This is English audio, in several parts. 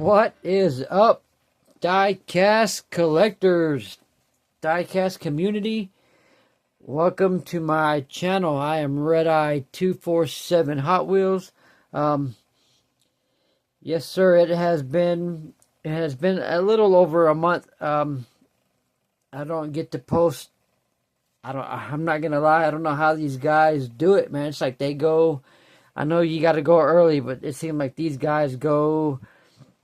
What is up, diecast collectors, diecast community? Welcome to my channel. I am Redeye247 Hot Wheels. Yes, sir. It has been a little over a month. I don't get to post. I'm not gonna lie. I don't know how these guys do it, man. It's like they go. I know you got to go early, but it seems like these guys go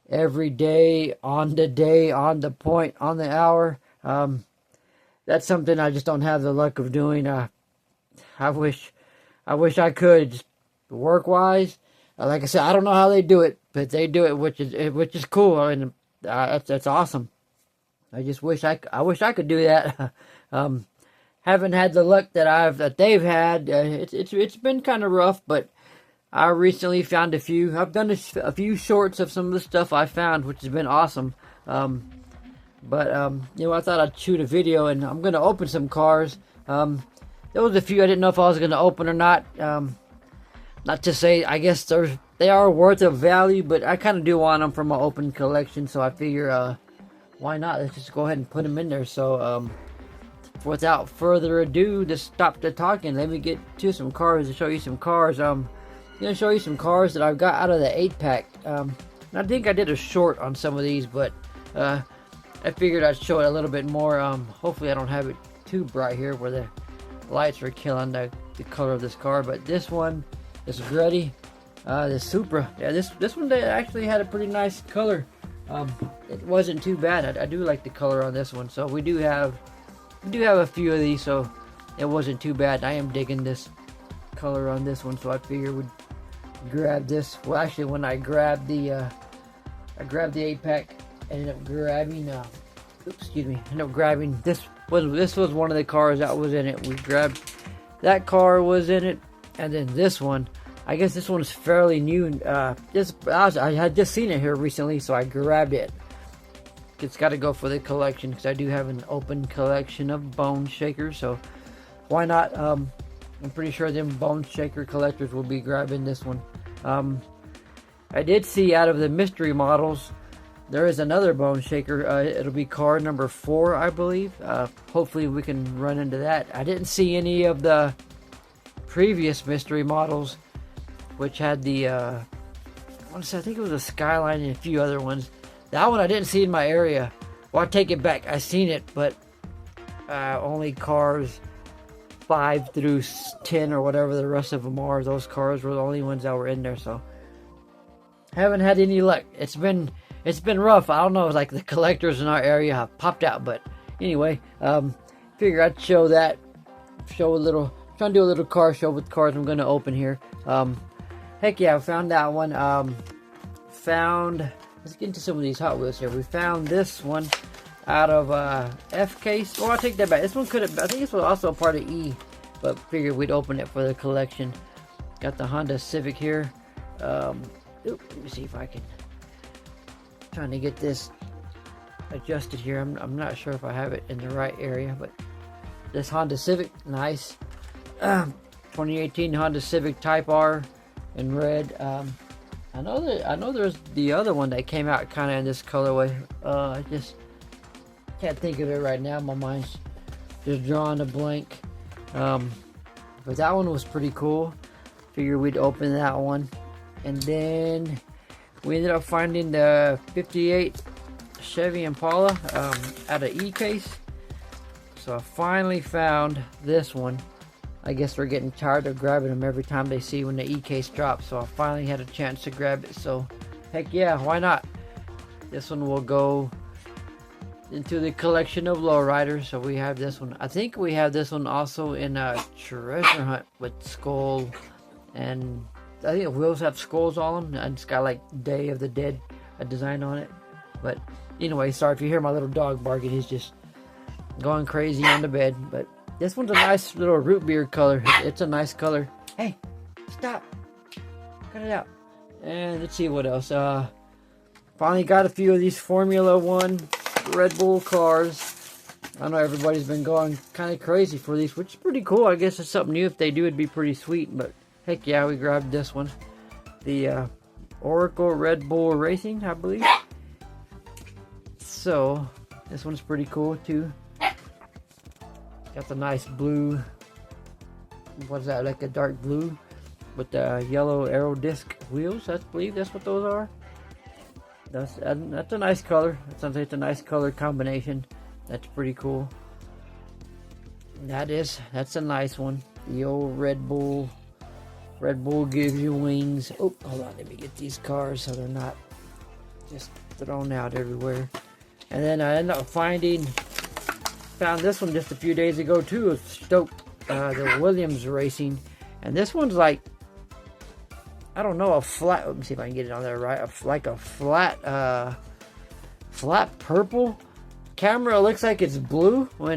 every day, on the point, on the hour. That's something I just don't have the luck of doing. I wish I could. Just work wise, like I said, I don't know how they do it, but they do it, which is cool. I mean, that's awesome. I just wish I could do that. Haven't had the luck that they've had. It's been kind of rough, but I recently found a few. I've done a few shorts of some of the stuff I found, which has been awesome. But I thought I'd shoot a video, and I'm gonna open some cars. There was a few I didn't know if I was gonna open or not. Not to say, I guess they are worth of value, but I kind of do want them for my open collection, so I figure, why not? Let's just go ahead and put them in there. So, without further ado, just stop the talking. Let me get to some cars to show you some cars. I'm gonna show you some cars that I've got out of the 8-pack. I think I did a short on some of these, but I figured I'd show it a little bit more. Hopefully I don't have it too bright here where the lights are killing the color of this car. But this one, this Greddy, the Supra. Yeah, this one they actually had a pretty nice color. It wasn't too bad. I do like the color on this one. So we do have a few of these, so it wasn't too bad. I am digging this color on this one, so I figured we'd grab this. Well, actually, when I grabbed the 8-pack, ended up grabbing this was one of the cars that was in it. We grabbed that car, was in it, and then this one. I guess this one is fairly new. I had just seen it here recently, so I grabbed it. It's got to go for the collection because I do have an open collection of Bone Shakers, so why not? I'm pretty sure them Bone Shaker collectors will be grabbing this one. I did see out of the mystery models, there is another Bone Shaker. It'll be car number 4, I believe. Hopefully we can run into that. I didn't see any of the previous mystery models, which had the, I think it was a Skyline and a few other ones. That one I didn't see in my area. Well, I take it back. I seen it, but only cars 5 through 10 or whatever the rest of them are. Those cars were the only ones that were in there, so haven't had any luck. It's been rough. I don't know, like the collectors in our area have popped out, but anyway, figure I'd trying to do a little car show with cars I'm gonna open here. Heck yeah, I found that one. Let's get into some of these Hot Wheels here. We found this one out of F case. Oh, I'll take that back. This one I think this was also a part of E, but figured we'd open it for the collection. Got the Honda Civic here. Let me see if I can. Trying to get this adjusted here. I'm not sure if I have it in the right area, but this Honda Civic, nice. 2018 Honda Civic Type R in red. I know there's the other one that came out kind of in this colorway. I just can't think of it right now. My mind's just drawing a blank. But that one was pretty cool. Figured we'd open that one. And then we ended up finding the 58 Chevy Impala out of E-case. So I finally found this one. I guess we're getting tired of grabbing them every time they see when the E-case drops. So I finally had a chance to grab it. So heck yeah, why not? This one will go into the collection of lowriders. So we have this one. I think we have this one also in a treasure hunt with skull, and I think the wheels have skulls on them, and it's got like Day of the Dead design on it. But anyway, sorry if you hear my little dog barking. He's just going crazy on the bed. But this one's a nice little root beer color. It's a nice color. Hey, stop. Cut it out. And let's see what else. Finally got a few of these Formula One Red Bull cars. I know everybody's been going kind of crazy for these, which is pretty cool. I guess it's something new. If they do, it'd be pretty sweet. But heck yeah, we grabbed this one. The Oracle Red Bull Racing, I believe. So this one's pretty cool too. Got the nice blue. What's that? Like a dark blue with the yellow aero disc wheels. I believe that's what those are. That's a nice color. It sounds like it's a nice color combination. That's pretty cool. That's a nice one. The old Red Bull. Red Bull gives you wings. Oh, hold on. Let me get these cars so they're not just thrown out everywhere. And then I ended up found this one just a few days ago too. It's Stoke, the Williams Racing. And this one's like, I don't know, a flat. Let me see if I can get it on there right. Like a flat purple. Camera looks like it's blue. I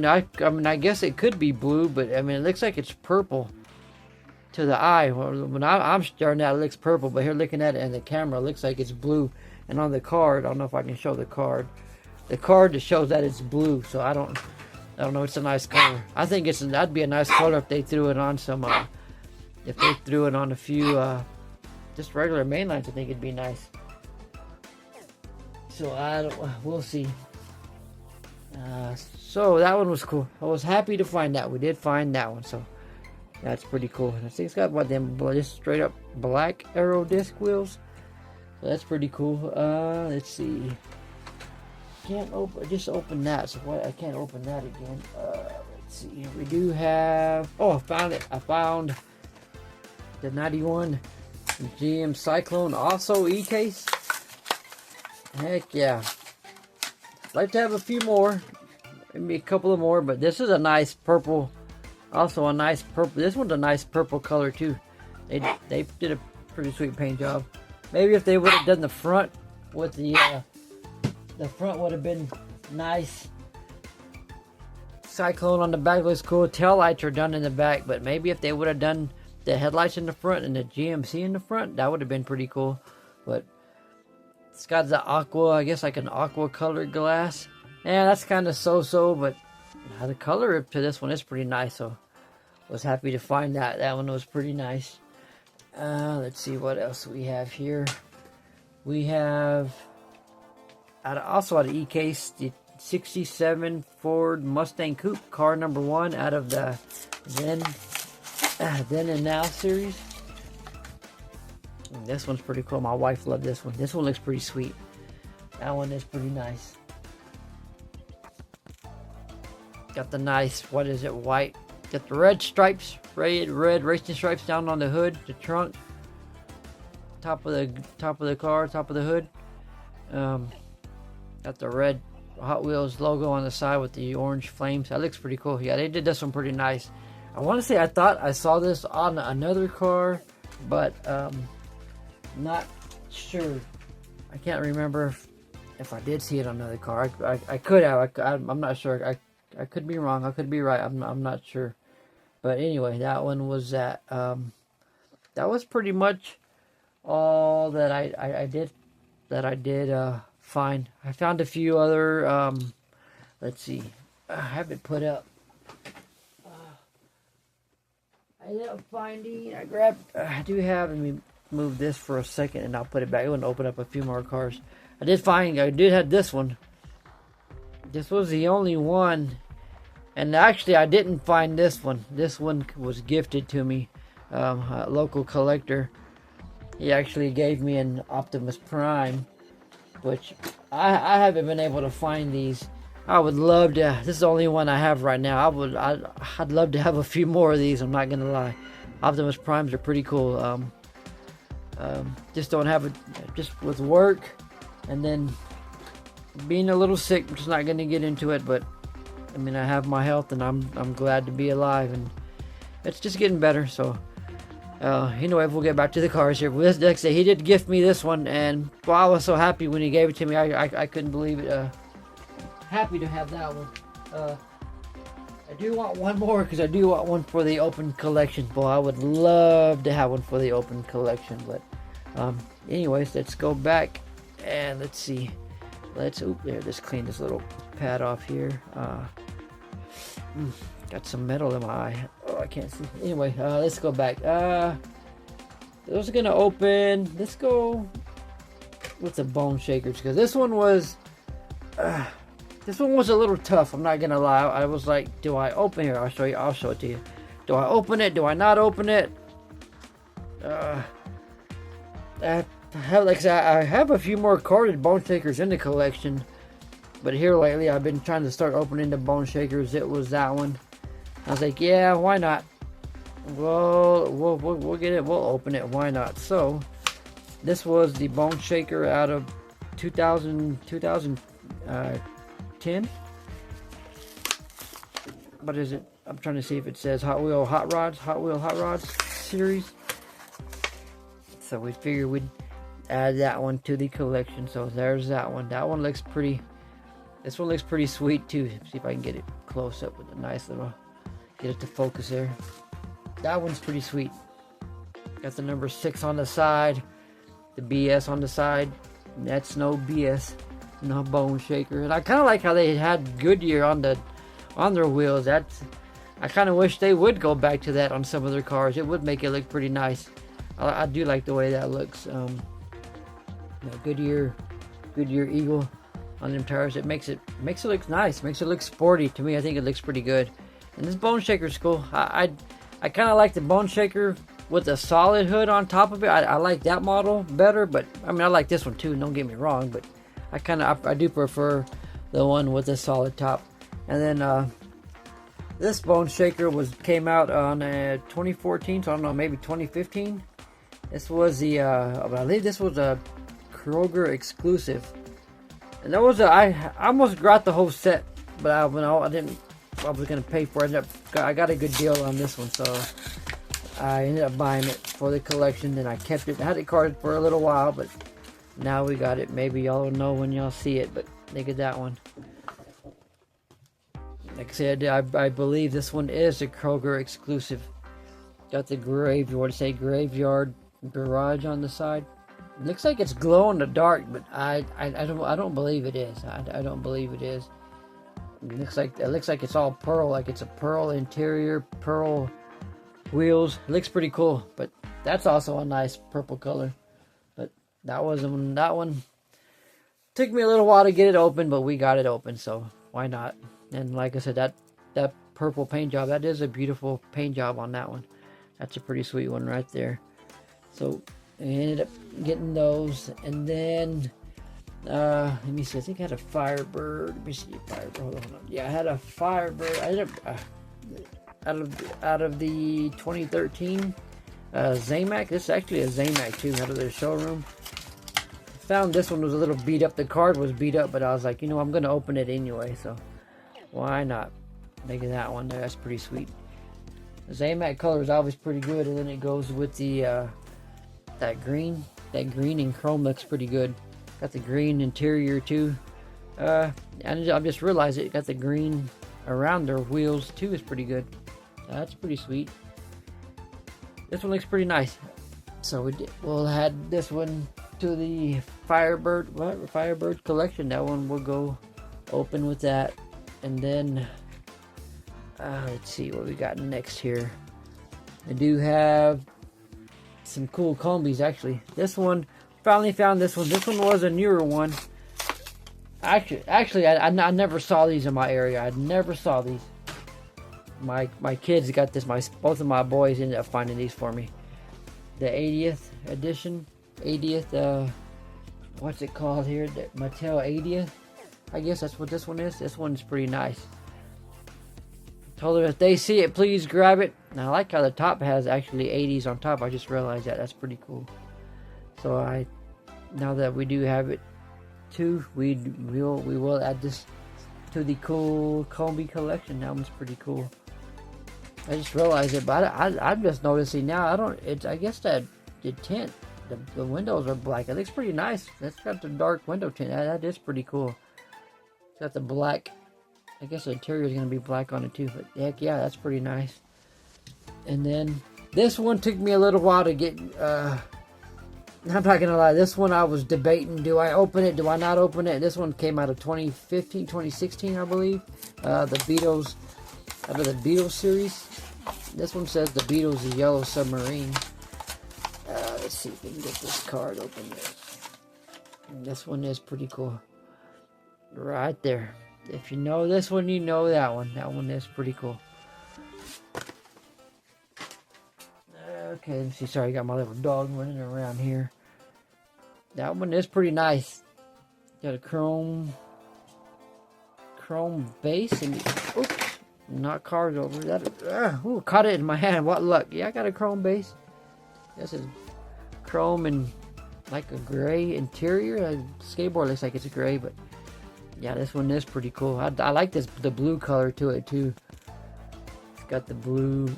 mean, I guess it could be blue, but I mean, it looks like it's purple to the eye. When I'm staring at it, it looks purple, but here looking at it and the camera, it looks like it's blue. And on the card, I don't know if I can show the card. The card just shows that it's blue, so I don't know. It's a nice color. I think that'd be a nice color if they threw it on some. If they threw it on a few just regular mainlines, I think it'd be nice. So we'll see. So that one was cool. I was happy to find that. We did find that one, so that's pretty cool. And I think it's got what them just straight up black aero disc wheels. So that's pretty cool. Let's see. Can't open that. So what? I can't open that again. Let's see. We do have. Oh, I found it. I found the 91 GM Cyclone also e-case. Heck yeah. I'd like to have a few more. Maybe a couple of more, but this is a nice purple. Also a nice purple. This one's a nice purple color too. They did a pretty sweet paint job. Maybe if they would have done the front with the front would have been nice. Cyclone on the back looks cool. Tail lights are done in the back, but maybe if they would have done the headlights in the front and the GMC in the front, that would have been pretty cool. But it's got the aqua, I guess like an aqua colored glass. Yeah, that's kind of so-so, but the color to this one is pretty nice, so was happy to find that. That one was pretty nice. Let's see what else we have here. We have also out of E-Case, the 67 Ford Mustang Coupe, car number 1 out of the Then and Now series. This one's pretty cool. My wife loved this one. This one looks pretty sweet. That one is pretty nice. Got the nice, what is it, white. Got the red stripes, red racing stripes down on the hood, the trunk, top of the car, top of the hood. Got the red Hot Wheels logo on the side with the orange flames. That looks pretty cool. Yeah, they did this one pretty nice. I want to say I thought I saw this on another car, but not sure. I can't remember if I did see it on another car. I could have. I'm not sure. I could be wrong. I could be right. I'm not sure. But anyway, that one was that. That was pretty much all that I did find. I found a few other. Let's see. I have it put up. I ended up finding. I do have. Let me move this for a second, and I'll put it back. I'm going to open up a few more cars. I did have this one. This was the only one, and actually I didn't find this one. This one was gifted to me. A local collector. He actually gave me an Optimus Prime, which I haven't been able to find these. I would love to. This is the only one I have right now. I'd love to have a few more of these. I'm not gonna lie. Optimus Primes are pretty cool. Just don't have it. Just with work, and then being a little sick. I'm just not gonna get into it. But I mean, I have my health, and I'm glad to be alive, and it's just getting better. So. Anyway, we'll get back to the cars here. Like I say, he did gift me this one, and well, I was so happy when he gave it to me. I couldn't believe it. Happy to have that one. I do want one more because I do want one for the open collection. Boy, I would love to have one for the open collection. But anyways, let's go back and let's see. Just clean this little pad off here. Got some metal in my eye. Oh, I can't see. Anyway, let's go back. Those are gonna open. Let's go with the Bone Shakers because this one was This one was a little tough. I'm not gonna lie. I was like, do I open here? I'll show you. I'll show it to you. Do I open it? Do I not open it? I have, like I said, I have a few more carded bone shakers in the collection, but here lately I've been trying to start opening the bone shakers. It was that one. I was like, yeah, why not? Well, we'll get it. We'll open it. Why not? So this was the bone shaker out of 2010. What is it? I'm trying to see if it says Hot Wheel Hot Rods series. So we figured we'd add that one to the collection. So there's that one. That one looks pretty. This one looks pretty sweet too. See if I can get it close up with a nice little. Get it to focus there. That one's pretty sweet. Got the number 6 on the side, the BS on the side. That's no BS, no bone shaker. And I kind of like how they had Goodyear on their wheels. That's, I kind of wish they would go back to that on some of their cars. It would make it look pretty nice. I do like the way that looks. Goodyear Eagle on them tires. It makes it look nice. Makes it look sporty. To me, I think it looks pretty good. And this bone shaker's cool. I kind of like the bone shaker with a solid hood on top of it. I like that model better, but I mean I like this one too. Don't get me wrong, but I do prefer the one with a solid top. And then this bone shaker came out on 2014, so I don't know, maybe 2015. This was the I believe this was a Kroger exclusive, and that was I almost got the whole set, but I didn't. I was gonna pay for it. I got a good deal on this one, so I ended up buying it for the collection. And I kept it. I had it carded for a little while, but now we got it. Maybe y'all will know when y'all see it. But look at that one. Like I said, I believe this one is a Kroger exclusive. Got the graveyard garage on the side. It looks like it's glow in the dark, but I don't believe it is. I don't believe it is. It looks like it's all pearl, like it's a pearl interior, pearl wheels. It looks pretty cool, but that's also a nice purple color. But that one took me a little while to get it open, but we got it open, so why not? And like I said, that purple paint job, that is a beautiful paint job on that one. That's a pretty sweet one right there. So I ended up getting those, and then let me see. I think I had a Firebird. Let me see. Firebird. Hold on. Yeah, I had a Firebird. I ended up out of the 2013 Zamac. This is actually a Zamac too, out of their showroom. Found this one was a little beat up. The card was beat up, but I was like, I'm gonna open it anyway, so why not? Look at that one there. That's pretty sweet. The Zamac color is always pretty good, and then it goes with the that green. That green and chrome looks pretty good. Got the green interior too. And I just realized it got the green around their wheels too. Is pretty good. That's pretty sweet. This one looks pretty nice. So we'll add this one to the Firebird collection. That one will go open with that. And then let's see what we got next here. I do have some cool combis actually. This one. Finally found this one. This one was a newer one. Actually, I never saw these in my area. I never saw these. My kids got this. Both of my boys ended up finding these for me. The 80th edition. 80th. What's it called here? The Mattel 80th. I guess that's what this one is. This one's pretty nice. Told them if they see it, please grab it. And I like how the top has actually 80s on top. I just realized that. That's pretty cool. So now that we do have it too, we will add this to the cool combi collection. That one's pretty cool. I just realized it, but I'm just noticing now. I guess that the tint, the windows are black. It looks pretty nice. It's got the dark window tint. That is pretty cool. It's got the black. I guess the interior is gonna be black on it too. But heck yeah, that's pretty nice. And then this one took me a little while to get. I'm not gonna lie, this one I was debating, do I open it, do I not open it? This one came out of 2015, 2016 I believe. The Beatles, out of the Beatles series. This one says the Beatles, the Yellow Submarine. Let's see if we can get this card open there. And this one is pretty cool. right there. If you know this one, you know that one. That one is pretty cool. Okay, let's see. Sorry, I got my little dog running around here. That one is pretty nice. Got a chrome base and oops, knock cars over. That caught it in my hand. What luck? Yeah, I got a chrome base. This is chrome and like a gray interior. A skateboard looks like it's gray, but yeah, this one is pretty cool. I like the blue color to it too. It's got the blue.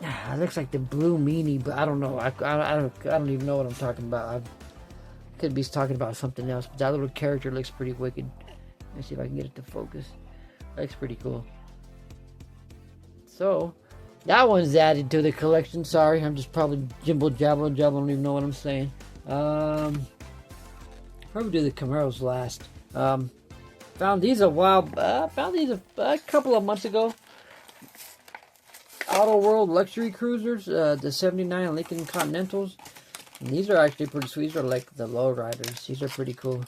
It looks like the blue meanie, but I don't know. I don't even know what I'm talking about. I could be talking about something else. But that little character looks pretty wicked. Let me see if I can get it to focus. Looks pretty cool. So that one's added to the collection. Sorry, I'm just probably jibble jabble. I don't even know what I'm saying. Probably do the Camaros last. Found these a while. Found these a couple of months ago. Auto World luxury cruisers, the '79 Lincoln Continentals. And these are actually pretty sweet. These are like the lowriders. These are pretty cool.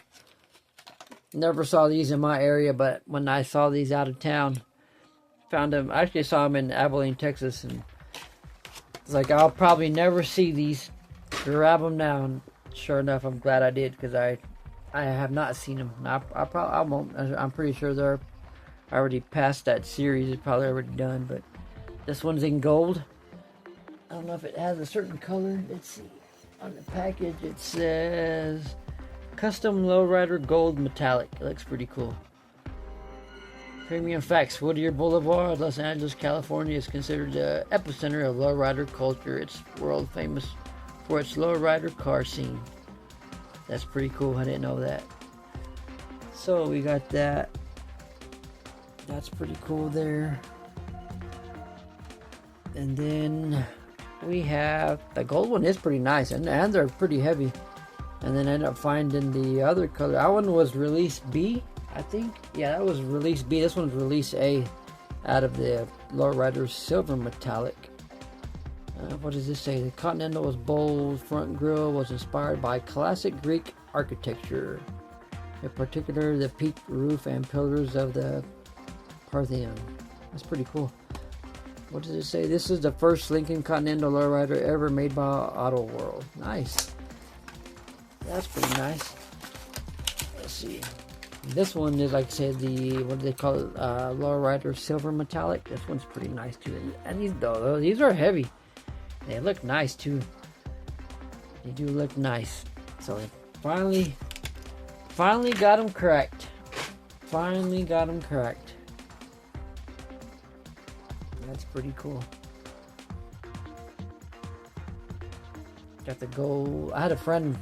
Never saw these in my area, but when I saw these out of town, found them. I actually saw them in Abilene, Texas, and it's like I'll probably never see these. Grab them now, and sure enough, I'm glad I did because I have not seen them. I won't. I'm pretty sure they're already past that series. It's probably already done, but. This one's in gold. I don't know if it has a certain color. Let's see. On the package it says Custom Lowrider Gold Metallic. It looks pretty cool. Premium facts. Whittier Boulevard, Los Angeles, California is considered the epicenter of lowrider culture. It's world famous for its lowrider car scene. That's pretty cool. I didn't know that. So we got that. That's pretty cool there. And then we have the gold one is pretty nice, and they're pretty heavy. And then I ended up finding the other color. That one was release B, I think. Yeah, that was release B. This one's release A, out of the Lowrider Silver Metallic. What does this say? The Continental's bold front grille was inspired by classic Greek architecture, in particular the peaked roof and pillars of the Parthenon. That's pretty cool. What does it say? This is the first Lincoln Continental lowrider ever made by Auto World. Nice. That's pretty nice. Let's see. This one is, like I said, the, what do they call it? Lowrider Silver Metallic. This one's pretty nice too. And these are heavy. They look nice too. They do look nice. So finally got them correct. Finally got them correct. That's pretty cool. Got the gold. I had a friend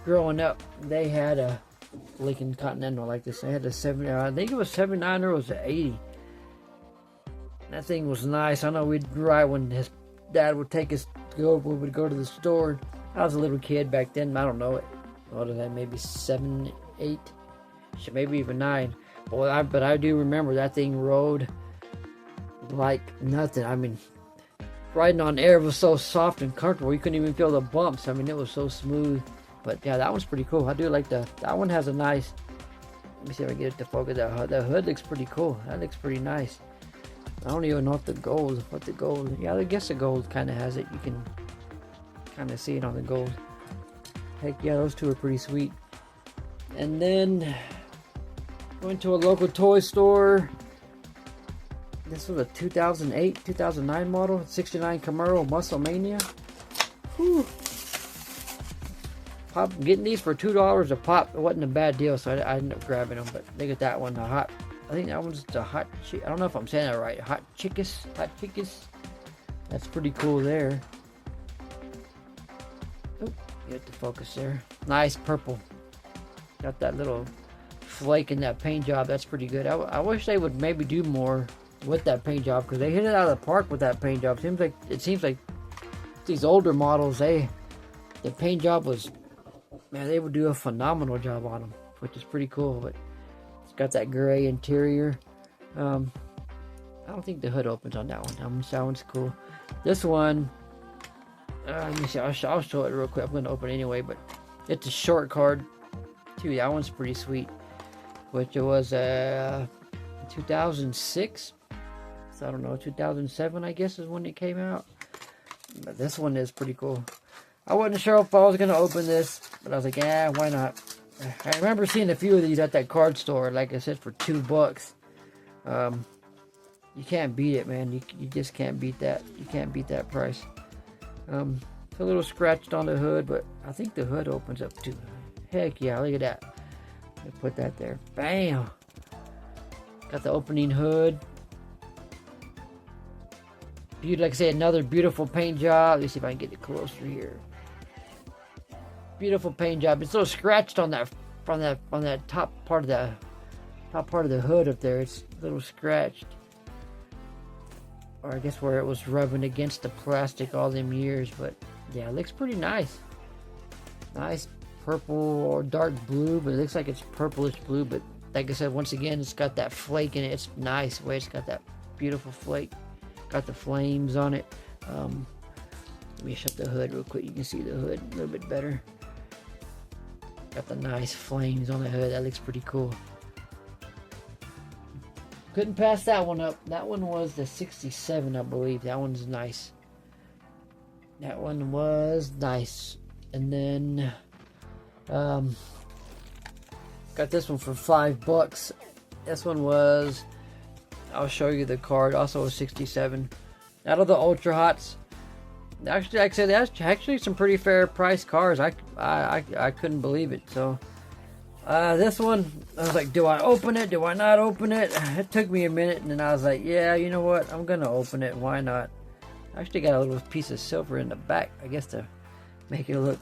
growing up. They had a Lincoln Continental like this. They had a 70. I think it was 79 or it was an 80. That thing was nice. I know we'd ride when his dad would take us to go. We would go to the store. I was a little kid back then. I don't know. What is that? Maybe 7, 8, maybe even 9. But I do remember that thing rode like nothing. I mean, riding on air was so soft and comfortable. You couldn't even feel the bumps. I mean, it was so smooth. But yeah, that one's pretty cool. I do like that one has a nice. Let me see if I can get it to focus. The hood looks pretty cool. That looks pretty nice. I don't even know if the gold. Yeah, I guess the gold kind of has it. You can kind of see it on the gold. Heck yeah, those two are pretty sweet. And then went to a local toy store. This was a 2008, 2009 model, 69 Camaro Muscle Mania. Whew. Getting these for $2 a pop, it wasn't a bad deal, so I ended up grabbing them. But look at that one, I think that one's the Hot Chick. I don't know if I'm saying that right. Hot Chickus. That's pretty cool there. Oh, get the focus there. Nice purple. Got that little flake in that paint job. That's pretty good. I wish they would maybe do more with that paint job, because they hit it out of the park with that paint job. It seems like these older models, the paint job was, man, they would do a phenomenal job on them, which is pretty cool. But it's got that gray interior. I don't think the hood opens on that one. That one's cool. This one, let me see. I'll show it real quick. I'm going to open it anyway, but it's a short card too. That one's pretty sweet. which it was 2006. So I don't know, 2007 I guess is when it came out. But this one is pretty cool. I wasn't sure if I was going to open this, but I was like, yeah, why not? I remember seeing a few of these at that card store, like I said, for $2. You can't beat it, man. You just can't beat that. You can't beat that price. It's a little scratched on the hood, but I think the hood opens up too. Heck yeah, look at that. Let me put that there. Bam! Got the opening hood. Like I say, another beautiful paint job. Let me see if I can get it closer here. Beautiful paint job. It's a little scratched on that top part of the hood up there. It's a little scratched. Or I guess where it was rubbing against the plastic all them years, but yeah, it looks pretty nice. Nice purple or dark blue, but it looks like it's purplish blue. But like I said, once again, it's got that flake in it. It's nice way it's got that beautiful flake. Got the flames on it. Let me shut the hood real quick. You can see the hood a little bit better. Got the nice flames on the hood. That looks pretty cool. Couldn't pass that one up. That one was the 67, I believe. That one's nice. That one was nice. And then got this one for $5. This one was, I'll show you the card, also a 67. Out of the Ultra Hots. Actually, like I said, that's actually some pretty fair price cars. I couldn't believe it. So this one, I was like, do I open it? Do I not open it? It took me a minute, and then I was like, yeah, you know what? I'm gonna open it. Why not? I actually got a little piece of silver in the back, I guess, to make it look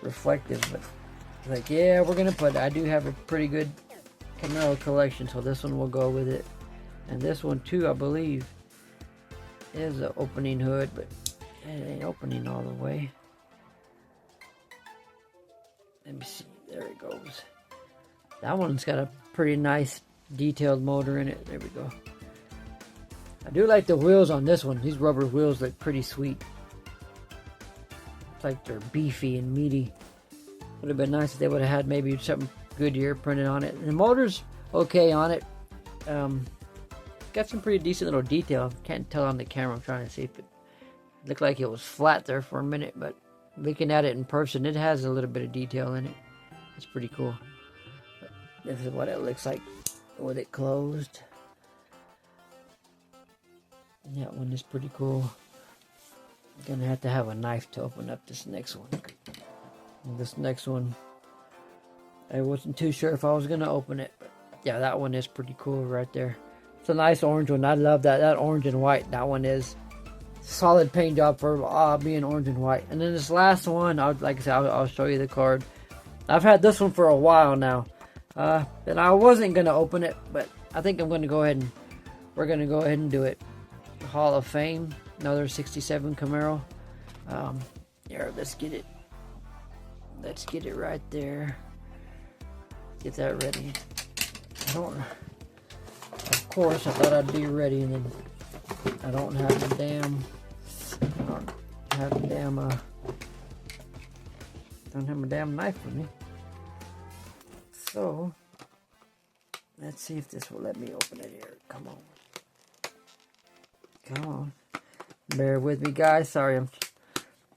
reflective. But like, yeah, we're gonna put it. I do have a pretty good Camaro collection, so this one will go with it. And this one too, I believe, is the opening hood, but it ain't opening all the way. Let me see. There it goes. That one's got a pretty nice detailed motor in it. There we go. I do like the wheels on this one. These rubber wheels look pretty sweet. It's like they're beefy and meaty. Would have been nice if they would have had maybe something Goodyear printed on it. And the motor's okay on it. Got some pretty decent little detail. Can't tell on the camera. I'm trying to see if it looked like it was flat there for a minute, but looking at it in person, it has a little bit of detail in it. It's pretty cool. But this is what it looks like with it closed. And that one is pretty cool. I'm gonna have to have a knife to open up this next one. And this next one, I wasn't too sure if I was gonna open it, but yeah, that one is pretty cool right there. It's a nice orange one. I love that orange and white. That one is solid paint job for being orange and white. And then this last one, like I said, I'll show you the card. I've had this one for a while now, and I wasn't gonna open it, but I think I'm gonna go ahead and we're gonna go ahead and do it. Hall of Fame, another 67 Camaro. Here, let's get it. Let's get it right there. Get that ready. Of course, I thought I'd be ready, and then I don't have the damn. Don't have my damn knife with me. So let's see if this will let me open it here. Come on. Bear with me, guys. Sorry, I'm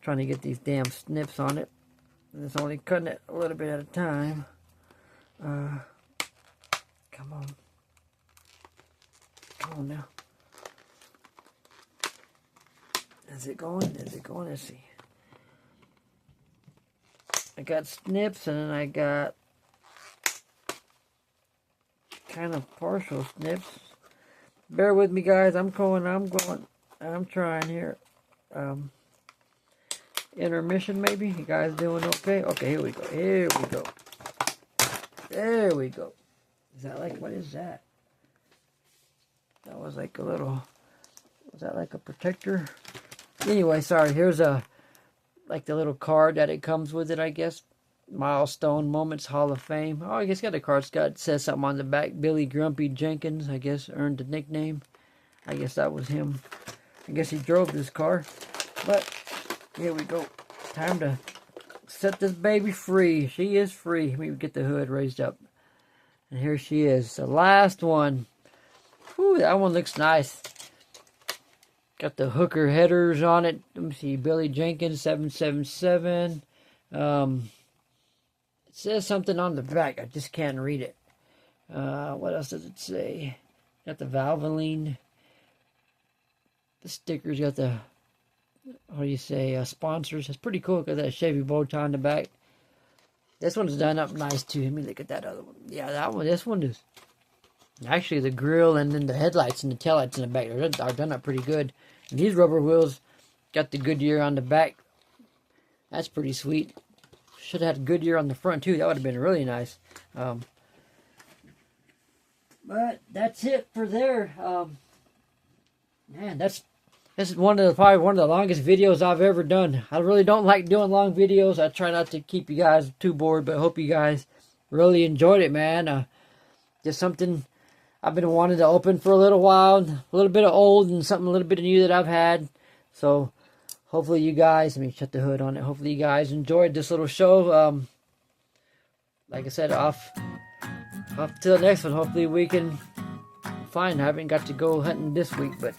trying to get these damn snips on it. And it's only cutting it a little bit at a time. Come on now. Is it going? Let's see. I got snips, and then I got kind of partial snips. Bear with me, guys. I'm trying here. Intermission, maybe. You guys doing okay? Okay, here we go. There we go. Is that like, what is that? That was like a little, was that like a protector? Anyway, sorry, here's like the little card that it comes with it, I guess. Milestone Moments Hall of Fame. Oh, I guess got a card. It says something on the back. Billy Grumpy Jenkins, I guess, earned the nickname. I guess that was him. I guess he drove this car. But here we go. Time to set this baby free. She is free. Let me get the hood raised up. And here she is, the last one. Whew, that one looks nice. Got the hooker headers on it. Let me see, Billy Jenkins 777. It says something on the back. I just can't read it. What else does it say? Got the Valvoline. The stickers got the, what do you say, sponsors. It's pretty cool. Got that Chevy bow tie on the back. This one's done up nice too. Let me look at that other one. Yeah, that one. This one is actually the grill and then the headlights and the taillights in the back are done up pretty good. And these rubber wheels got the Goodyear on the back. That's pretty sweet. Should have had Goodyear on the front too. That would have been really nice. But that's it for there. Man, this is probably one of the longest videos I've ever done. I really don't like doing long videos. I try not to keep you guys too bored, but I hope you guys really enjoyed it, man. Just something I've been wanting to open for a little while. A little bit of old and something a little bit of new that I've had. So hopefully you guys, let me shut the hood on it. Hopefully you guys enjoyed this little show. Like I said, off to the next one. Hopefully we can find. I haven't got to go hunting this week, but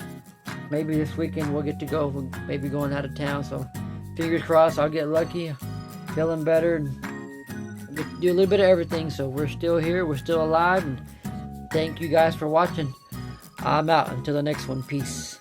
maybe this weekend we'll get to go. We'll maybe going out of town. So fingers crossed I'll get lucky. Feeling better and get to do a little bit of everything. So we're still here. We're still alive. And thank you guys for watching. I'm out. Until the next one. Peace.